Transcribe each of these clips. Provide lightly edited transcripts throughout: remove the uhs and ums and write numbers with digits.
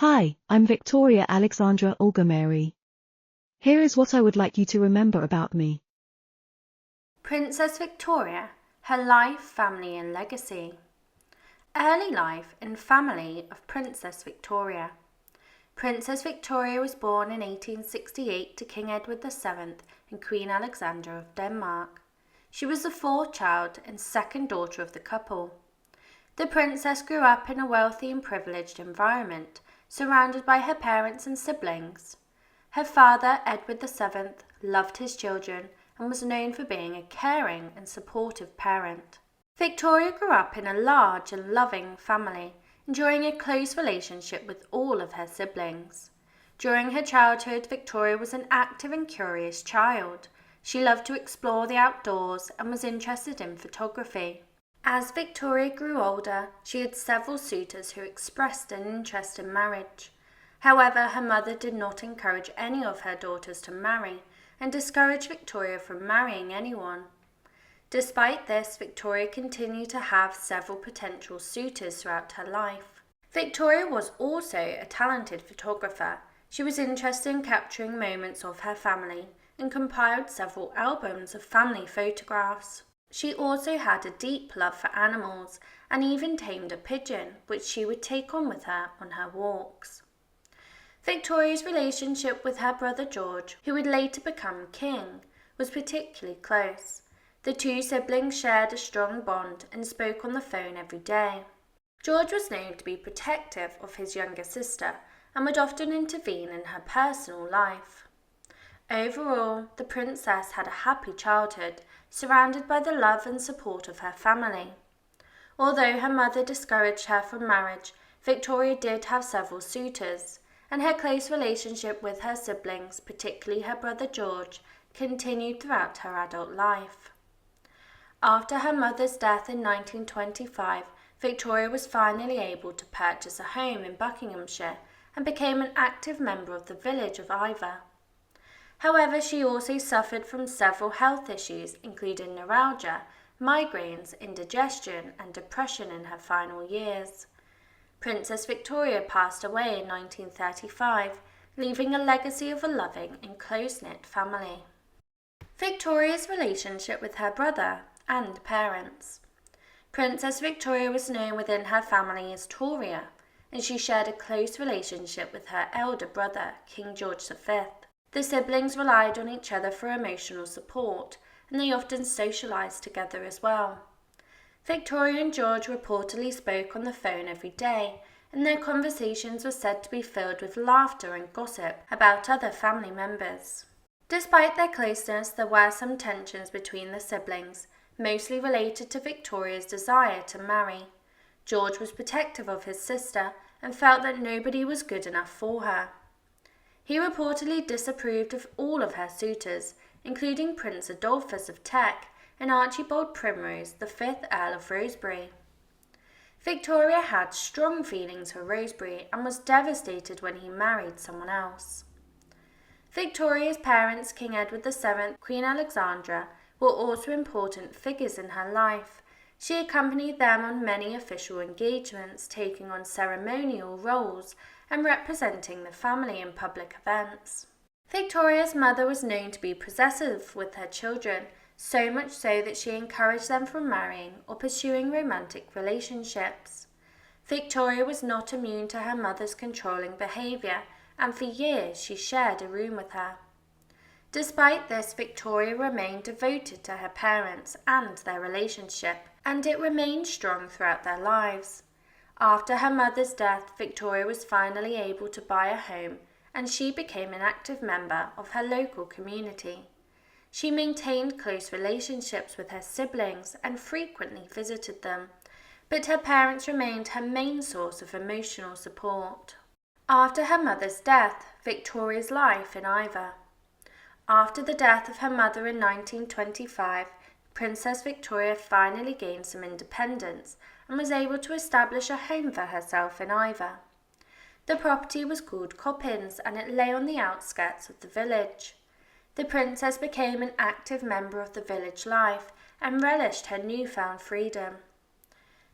Hi, I'm Victoria Alexandra Olga Mary. Here is what I would like you to remember about me. Princess Victoria, her life, family and legacy. Early life and family of Princess Victoria. Princess Victoria was born in 1868 to King Edward VII and Queen Alexandra of Denmark. She was the fourth child and second daughter of the couple. The princess grew up in a wealthy and privileged environment, surrounded by her parents and siblings. Her father, Edward VII, loved his children and was known for being a caring and supportive parent. Victoria grew up in a large and loving family, enjoying a close relationship with all of her siblings. During her childhood, Victoria was an active and curious child. She loved to explore the outdoors and was interested in photography. As Victoria grew older, she had several suitors who expressed an interest in marriage. However, her mother did not encourage any of her daughters to marry and discouraged Victoria from marrying anyone. Despite this, Victoria continued to have several potential suitors throughout her life. Victoria was also a talented photographer. She was interested in capturing moments of her family and compiled several albums of family photographs. She also had a deep love for animals and even tamed a pigeon, which she would take with her on her walks. Victoria's relationship with her brother George, who would later become king, was particularly close. The two siblings shared a strong bond and spoke on the phone every day. George was known to be protective of his younger sister and would often intervene in her personal life. Overall, the princess had a happy childhood, surrounded by the love and support of her family. Although her mother discouraged her from marriage, Victoria did have several suitors, and her close relationship with her siblings, particularly her brother George, continued throughout her adult life. After her mother's death in 1925, Victoria was finally able to purchase a home in Buckinghamshire and became an active member of the village of Iver. However, she also suffered from several health issues, including neuralgia, migraines, indigestion, and depression in her final years. Princess Victoria passed away in 1935, leaving a legacy of a loving and close-knit family. Victoria's relationship with her brother and parents. Princess Victoria was known within her family as Toria, and she shared a close relationship with her elder brother, King George V. The siblings relied on each other for emotional support, and they often socialized together as well. Victoria and George reportedly spoke on the phone every day, and their conversations were said to be filled with laughter and gossip about other family members. Despite their closeness, there were some tensions between the siblings, mostly related to Victoria's desire to marry. George was protective of his sister and felt that nobody was good enough for her. He reportedly disapproved of all of her suitors, including Prince Adolphus of Teck and Archibald Primrose, the 5th Earl of Rosebery. Victoria had strong feelings for Rosebery and was devastated when he married someone else. Victoria's parents, King Edward VII, Queen Alexandra, were also important figures in her life. She accompanied them on many official engagements, taking on ceremonial roles and representing the family in public events. Victoria's mother was known to be possessive with her children, so much so that she encouraged them from marrying or pursuing romantic relationships. Victoria was not immune to her mother's controlling behaviour, and for years she shared a room with her. Despite this, Victoria remained devoted to her parents and their relationship, and it remained strong throughout their lives. After her mother's death, Victoria was finally able to buy a home, and she became an active member of her local community. She maintained close relationships with her siblings and frequently visited them, but her parents remained her main source of emotional support. After her mother's death, Victoria's life in Iver. After the death of her mother in 1925, Princess Victoria finally gained some independence and was able to establish a home for herself in Iver. The property was called Coppins and it lay on the outskirts of the village. The princess became an active member of the village life and relished her newfound freedom.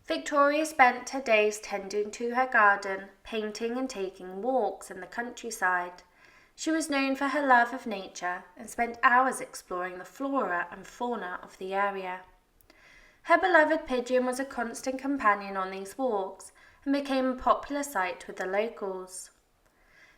Victoria spent her days tending to her garden, painting and taking walks in the countryside. She was known for her love of nature and spent hours exploring the flora and fauna of the area. Her beloved pigeon was a constant companion on these walks and became a popular sight with the locals.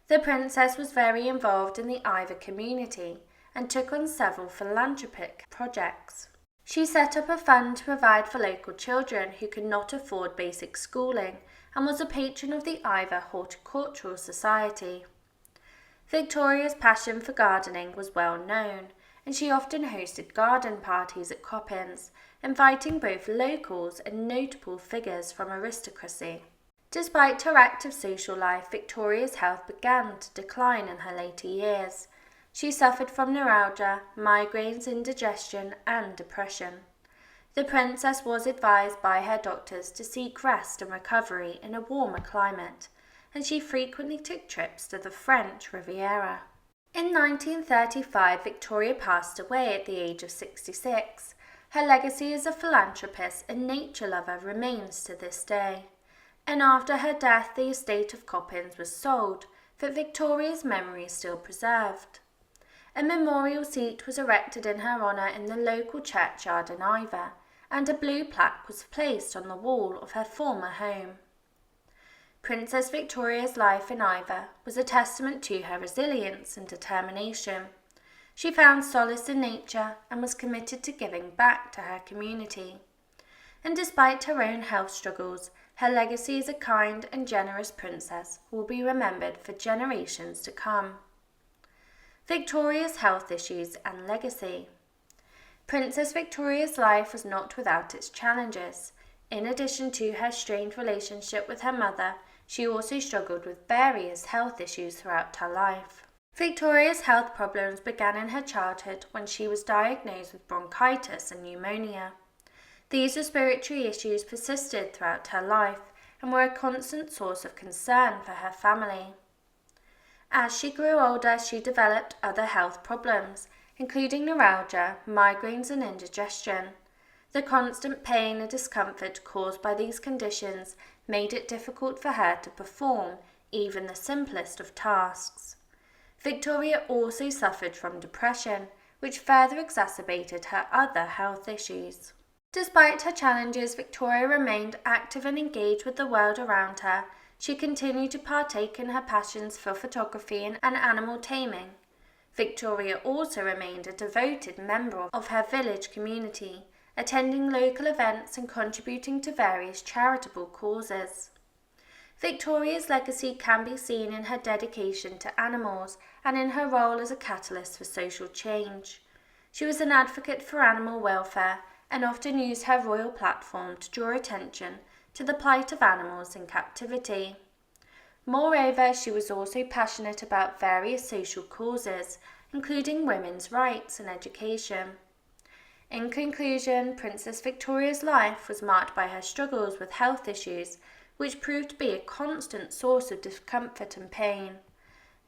The princess was very involved in the Iver community and took on several philanthropic projects. She set up a fund to provide for local children who could not afford basic schooling and was a patron of the Iver Horticultural Society. Victoria's passion for gardening was well known, and she often hosted garden parties at Coppins, inviting both locals and notable figures from aristocracy. Despite her active social life, Victoria's health began to decline in her later years. She suffered from neuralgia, migraines, indigestion, and depression. The princess was advised by her doctors to seek rest and recovery in a warmer climate, and she frequently took trips to the French Riviera. In 1935, Victoria passed away at the age of 66. Her legacy as a philanthropist and nature lover remains to this day. And after her death, the estate of Coppins was sold, but Victoria's memory is still preserved. A memorial seat was erected in her honour in the local churchyard in Iver, and a blue plaque was placed on the wall of her former home. Princess Victoria's life in Iver was a testament to her resilience and determination. She found solace in nature and was committed to giving back to her community. And despite her own health struggles, her legacy as a kind and generous princess will be remembered for generations to come. Victoria's health issues and legacy. Princess Victoria's life was not without its challenges. In addition to her strained relationship with her mother, she also struggled with various health issues throughout her life. Victoria's health problems began in her childhood when she was diagnosed with bronchitis and pneumonia. These respiratory issues persisted throughout her life and were a constant source of concern for her family. As she grew older, she developed other health problems, including neuralgia, migraines, and indigestion. The constant pain and discomfort caused by these conditions made it difficult for her to perform even the simplest of tasks. Victoria also suffered from depression, which further exacerbated her other health issues. Despite her challenges, Victoria remained active and engaged with the world around her. She continued to partake in her passions for photography and animal taming. Victoria also remained a devoted member of her village community, attending local events and contributing to various charitable causes. Victoria's legacy can be seen in her dedication to animals and in her role as a catalyst for social change. She was an advocate for animal welfare and often used her royal platform to draw attention to the plight of animals in captivity. Moreover, she was also passionate about various social causes, including women's rights and education. In conclusion, Princess Victoria's life was marked by her struggles with health issues, which proved to be a constant source of discomfort and pain.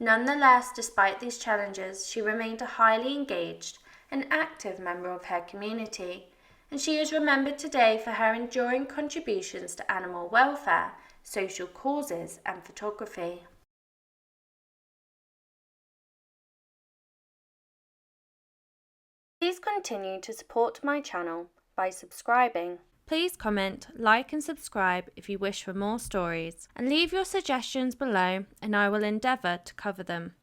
Nonetheless, despite these challenges, she remained a highly engaged and active member of her community, and she is remembered today for her enduring contributions to animal welfare, social causes, and photography. Please continue to support my channel by subscribing. Please comment, like and subscribe if you wish for more stories, and leave your suggestions below and I will endeavour to cover them.